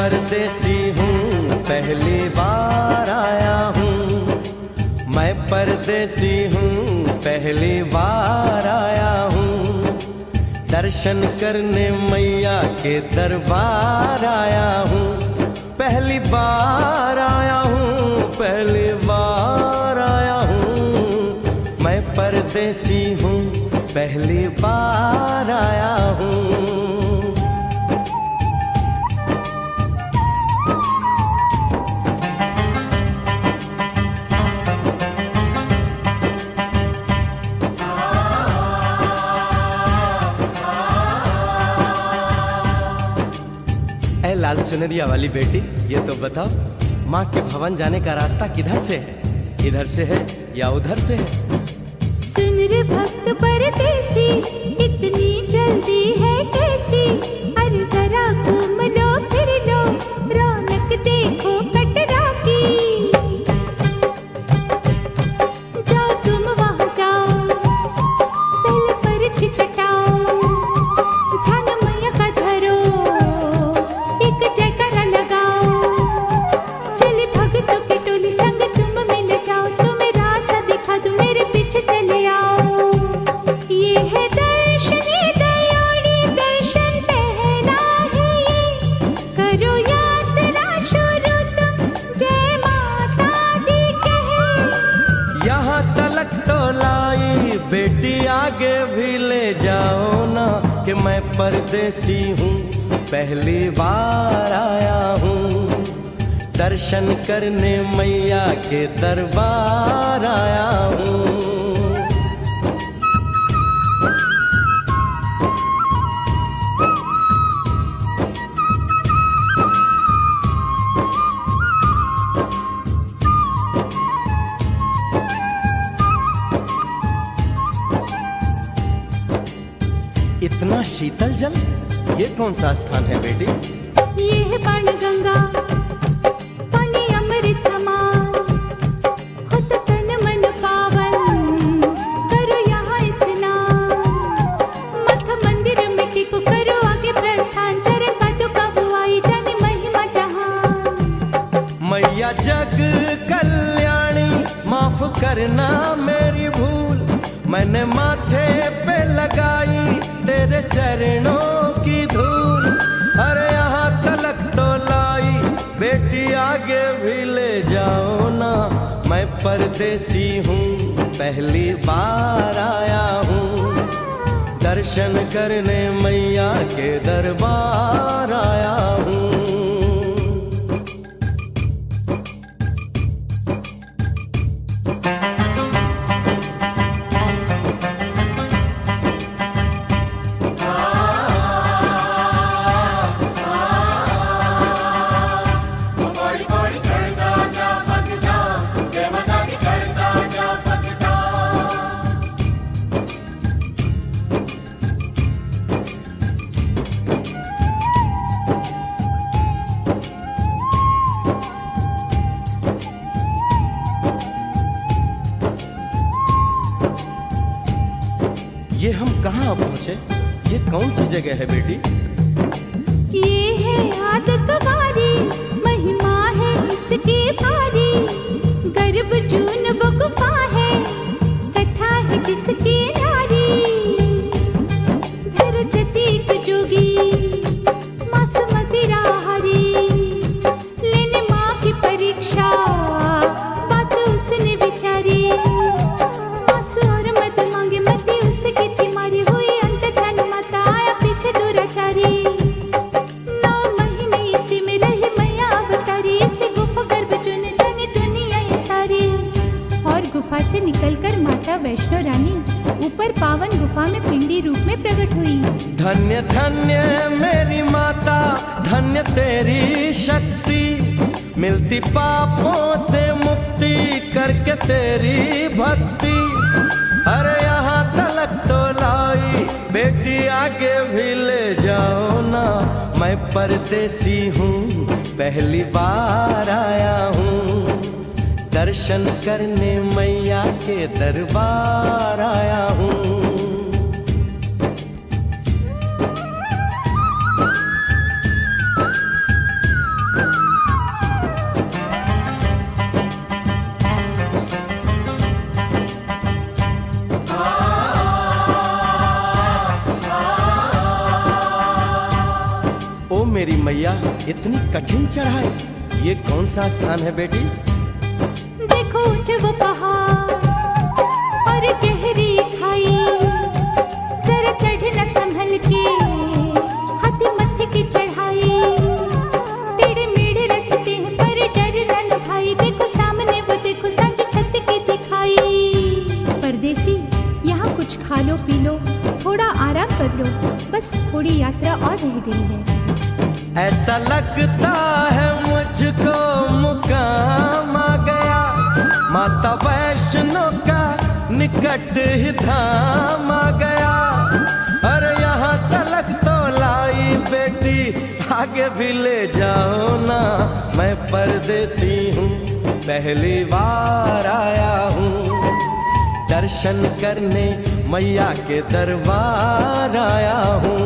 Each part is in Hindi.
परदेसी हूँ पहली बार आया हूँ। मैं परदेसी हूँ पहली बार आया हूँ। दर्शन करने मैया के दरबार आया हूँ। पहली बार आया हूँ, पहली बार आया हूँ। मैं परदेसी हूँ पहली बार आया हूँ। ऐ लाल चुनरिया वाली बेटी, ये तो बताओ माँ के भवन जाने का रास्ता किधर से है? इधर से है या उधर से है? सुन रे भक्त परदेसी, इतनी जल्दी है कैसी? अरे जरा घूम लो फिर लो, रौनक देखो कटरा की। जाओ तुम वहाँ जाओ, पहले पर्ची कटाओ, ध्यान मैया का धरो, एक जयकारा लगाओ। चले भक्तों की टोली संग तुम मिल जाओ, तुम्हें रास्ता दिखा दूं, मेरे पीछे चले आओ। ये है दर्शन, ये दयाड़ी दर्शन पहला है ये, करो यात्रा शुरू तुम, जय माता दी कहे। यहाँ तलक तो लाई बेटी, आगे भी ले जाओ ना, कि मैं परदेसी हूँ पहली बार आया हूँ। दर्शन करने मैया के दरबार आया हूँ। इतना शीतल जल, ये कौन सा स्थान है बेटी? ये है बाण गंगा, पानी अमृत समान, खुद तन मन पावन, करो यहाँ स्नान। मठ मंदिर में टिको, करो आगे प्रस्थान, चरण पादुका बुआई, जाने महिमा जहान। मैया जग कल्याणी, माफ करना मेरी भूल, मैंने माथे पे लगाई तेरे चरणों की धूल। अरे यहाँ तलक तो लाई बेटी, आगे भी ले जाओ ना, मैं परदेसी हूँ पहली बार आया हूँ। दर्शन करने मैया के दरबार आया हूँ। ये हम कहाँ पहुँचे? ये कौन सी जगह है बेटी? ये है आदत बारी, महिमा है इसकी भारी, गर्भ जून वो गुफा है, कथा है जिसकी नारी। भैरव जतीक जोगी, मासूमती राहरी, लेने माँ की परीक्षा, बात उसने विचारी। आंसू और मत मांगे, मती उसकी थी मारी, हुई अंत ध्यान माता, आया पीछे दुराचारी। 9 महीने इसी में रही मैया अवतारी, इसी गुफा गर्भ चुन जाने दुनिया ये सारी। और गुफा से निकलकर माता वैष्णो रानी ऊपर पावन गुफा में पिंडी रूप में प्रकट हुई। धन्य धन्य मेरी माता, धन्य तेरी शक्ति, मिलती पापों से मुक्ति करके तेरी भक्ति। अरे यहाँ तलक तो लाई बेटी, आगे भी ले जाओ ना, मैं परदेसी हूँ पहली बार आया हूँ। दर्शन करने मैया के दरबार आया हूँ। मेरी मैया, इतनी कठिन चढ़ाई, ये कौन सा स्थान है बेटी? देखो ऊंचे वो पहाड़ और गहरी खाई, जरा चढ़ना संभल के, हाथी मत्थे की चढ़ाई, टेढ़े मेढ़े रास्ते हैं पर डरना न भाई, देखो सामने वो देखो सांझ छत की दिखाई। परदेसी यहाँ कुछ खा लो पी लो, थोड़ा आराम कर लो, बस थोड़ी यात्रा और रह गई है। ऐसा लगता है मुझको मुकाम आ गया, माता वैष्णो का निकट ही धाम आ गया। अरे यहाँ तलक तो लाई बेटी, आगे भी ले जाओ ना, मैं परदेसी हूँ, पहली बार आया हूँ, दर्शन करने मैया के दरबार आया हूँ।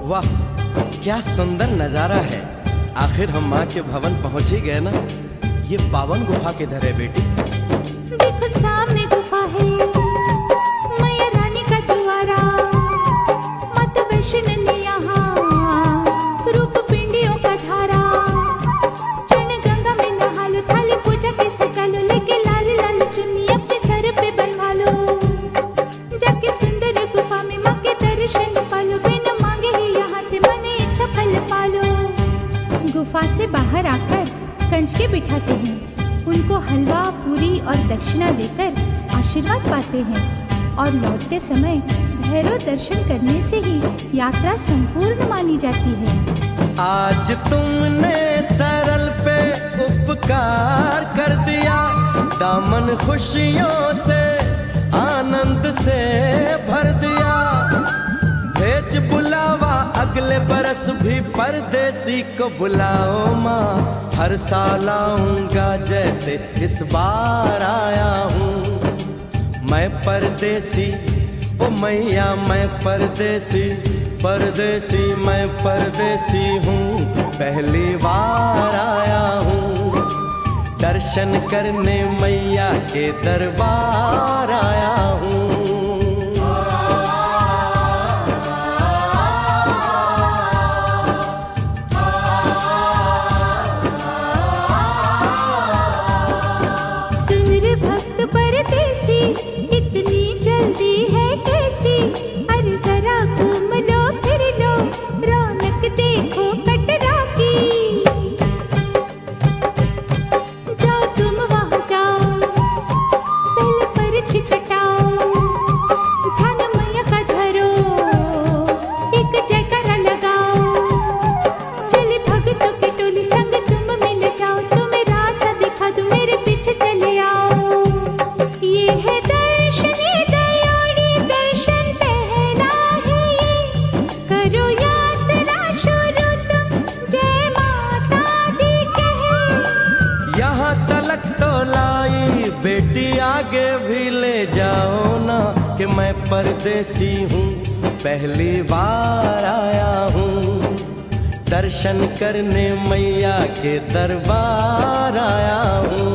वाह, क्या सुंदर नजारा है। आखिर हम माँ के भवन पहुंच ही गए ना। ये पावन गुफा किधर है बेटी? देखो सामने गुफा है, मैया रानी का द्वारा, माता वैष्णो ने यहाँ रूप पिंडियों का धारा, चरण गंगा में नहा लो, थाली पूजा के सजा लो, लेके लाल लाल चुन्नी अपने सर पे बनवा लो, जाके सुंदर गुफा में माँ के दर्शन पालो, बिना मांगे ही यहाँ से मन इच्छा फल पालो। गुफा से बाहर आकर कंजके बिठाते हैं, उनको हलवा पूरी और दक्षिणा देकर आशीर्वाद पाते हैं, और लौटते समय भैरव दर्शन करने से ही यात्रा संपूर्ण मानी जाती है। आज तुमने सरल पे उपकार कर दिया, दामन खुशियों से आनंद से भर दिया, भेज बुलावा अगले बरस भी परदेसी को बुलाओ माँ, हर साल आऊंगा जैसे इस बार आया हूँ, मैं परदेसी ओ मैया, मैं परदेसी, परदेसी मैं परदेसी हूँ, पहली बार आया हूँ, दर्शन करने मैया के दरबार आया हूँ। परदेसी इतनी जल्दी है कैसी, अरे जरा घूम लो फिर लो, रौनक देखो कटरा की, जाओ तुम वहाँ जाओ, पहले पर्ची कटाओ, ध्यान मैया का धरो, एक जयकारा लगाओ, चले भक्तों की टोली संग तुम मिल जाओ, तुम्हें रास्ता दिखा दूं, मेरे पीछे चले आओ। ये है दर्शन दयोड़ी दर्शन पहला है ये, करो यात्रा शुरू तुम, जय माता दी कहे। यहाँ तलक तो लाई बेटी, आगे भी ले जाओ ना, कि मैं परदेसी हूँ, पहली बार आया हूँ, दर्शन करने मैया के दरबार आया हूँ।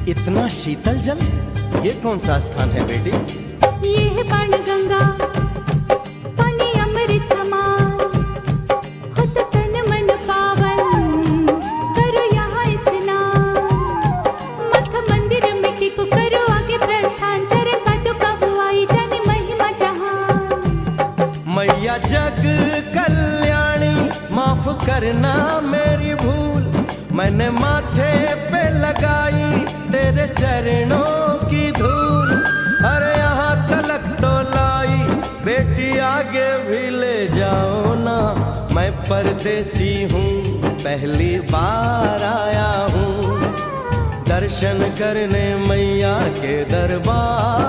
इतना शीतल जल, ये कौन सा स्थान है बेटी? ये है बाण गंगा, पानी अमृत समान, होत तन मन पावन, करो यहाँ स्नान, मठ मंदिर में टिको, करो आगे प्रस्थान, चरण पादुका बुआई, जाने महिमा जहान। मैया जग कल्याणी, माफ करना मेरी भूल, मैंने माथे पे लगाई तेरे चरणों की धूल, अरे यहाँ तलक तो लाई बेटी, आगे भी ले जाओ ना, मैं परदेसी हूँ, पहली बार आया हूँ दर्शन करने मैया के दरबार